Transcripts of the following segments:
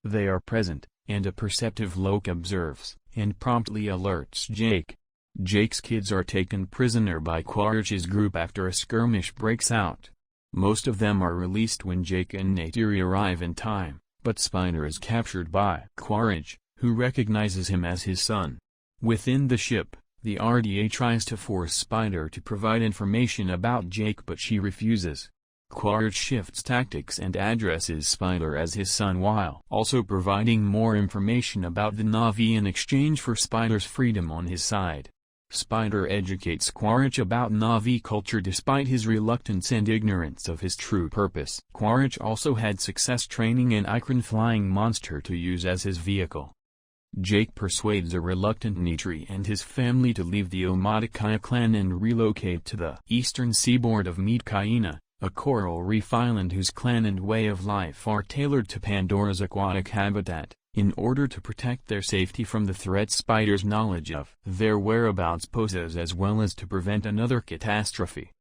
They are present, and a perceptive Lok observes, and promptly alerts Jake. Jake's kids are taken prisoner by Quaritch's group after a skirmish breaks out. Most of them are released when Jake and Neytiri arrive in time, but Spider is captured by Quaritch, who recognizes him as his son. Within the ship, the RDA tries to force Spider to provide information about Jake, but she refuses. Quaritch shifts tactics and addresses Spider as his son while also providing more information about the Na'vi in exchange for Spider's freedom on his side. Spider educates Quaritch about Na'vi culture despite his reluctance and ignorance of his true purpose. Quaritch also had success training an Icon flying monster to use as his vehicle. Jake persuades a reluctant Neytiri and his family to leave the Omaticaya clan and relocate to the eastern seaboard of Neytiri, a coral reef island whose clan and way of life are tailored to Pandora's aquatic habitat, in order to protect their safety from the threat Spider's knowledge of their whereabouts poses, as well as to prevent another catastrophe.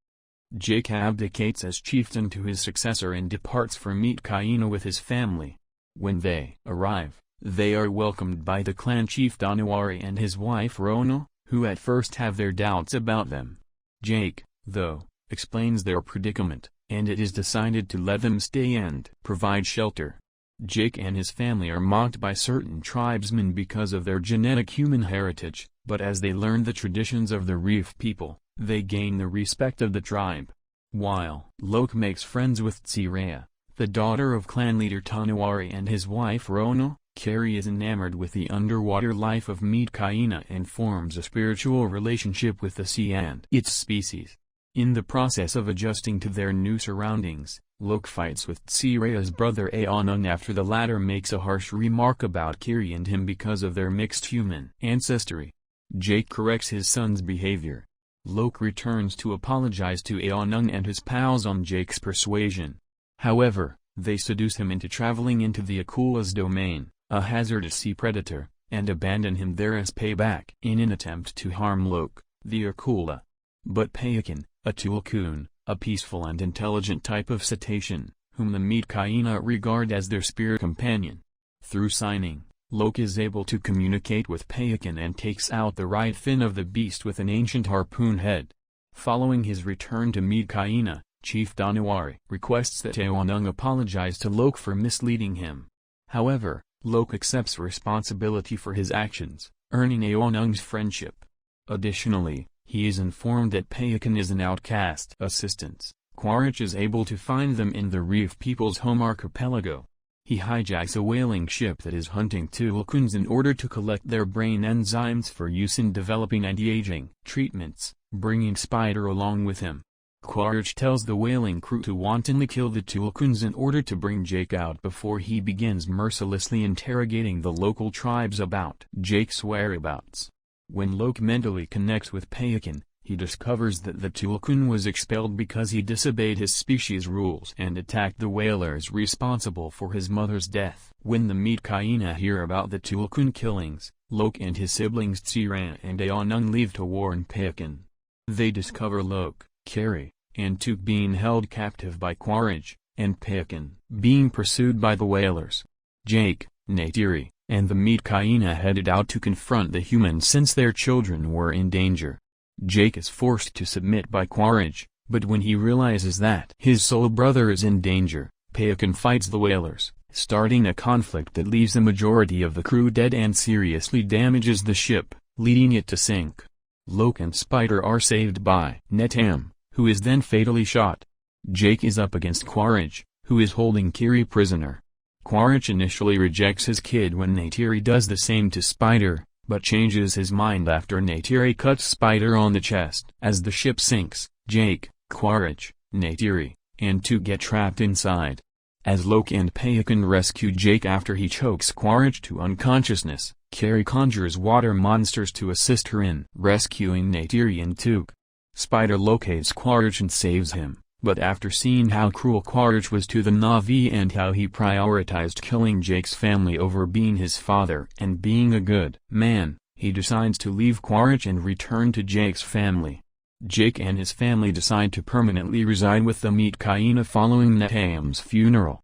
Jake abdicates as chieftain to his successor and departs for Neytiri with his family. When they arrive, they are welcomed by the clan chief Donawari and his wife Rona, who at first have their doubts about them. Jake, though, explains their predicament, and it is decided to let them stay and provide shelter. Jake and his family are mocked by certain tribesmen because of their genetic human heritage, but as they learn the traditions of the reef people, they gain the respect of the tribe. While Lok makes friends with Tsireya, the daughter of clan leader Tanawari, and his wife Rona, Kiri is enamored with the underwater life of Neytiri and forms a spiritual relationship with the sea and its species. In the process of adjusting to their new surroundings, Lok fights with Tsireya's brother Aonung after the latter makes a harsh remark about Kiri and him because of their mixed human ancestry. Jake corrects his son's behavior. Lok returns to apologize to Aonung and his pals on Jake's persuasion. However, they seduce him into traveling into the Akula's domain, a hazardous sea predator, and abandon him there as payback in an attempt to harm Lok, the Akula. But Payakan, a tulkun, a peaceful and intelligent type of cetacean, whom the Neytiri regard as their spirit companion. Through signing, Lok is able to communicate with Payakan and takes out the right fin of the beast with an ancient harpoon head. Following his return to Neytiri, Chief Donawari requests that Aonung apologize to Lok for misleading him. However, Lok accepts responsibility for his actions, earning Aonung's friendship. Additionally, he is informed that Payakan is an outcast. Assistance, Quaritch is able to find them in the reef people's home archipelago. He hijacks a whaling ship that is hunting tulkuns in order to collect their brain enzymes for use in developing anti-aging treatments, bringing Spider along with him. Quaritch tells the whaling crew to wantonly kill the tulkuns in order to bring Jake out before he begins mercilessly interrogating the local tribes about Jake's whereabouts. When Lok mentally connects with Payakan, he discovers that the tulkun was expelled because he disobeyed his species rules and attacked the whalers responsible for his mother's death. When the Neytiri hear about the tulkun killings, Lok and his siblings Tsireya and Aonung leave to warn Payakan. They discover Lok, Kiri, and Tuk being held captive by Quaritch, and Payakan being pursued by the whalers. Jake, Neytiri, and the Neytiri headed out to confront the humans since their children were in danger. Jake is forced to submit by Quaritch, but when he realizes that his soul brother is in danger, Payakan fights the whalers, starting a conflict that leaves the majority of the crew dead and seriously damages the ship, leading it to sink. Lok and Spider are saved by Neteyam, who is then fatally shot. Jake is up against Quaritch, who is holding Kiri prisoner. Quaritch initially rejects his kid when Neytiri does the same to Spider, but changes his mind after Neytiri cuts Spider on the chest. As the ship sinks, Jake, Quaritch, Neytiri, and Tuk get trapped inside. As Lok and Payakan rescue Jake after he chokes Quaritch to unconsciousness, Kiri conjures water monsters to assist her in rescuing Neytiri and Tuk. Spider locates Quaritch and saves him, but after seeing how cruel Quaritch was to the Na'vi and how he prioritized killing Jake's family over being his father and being a good man, he decides to leave Quaritch and return to Jake's family. Jake and his family decide to permanently reside with the Neytiri following Neteyam's funeral.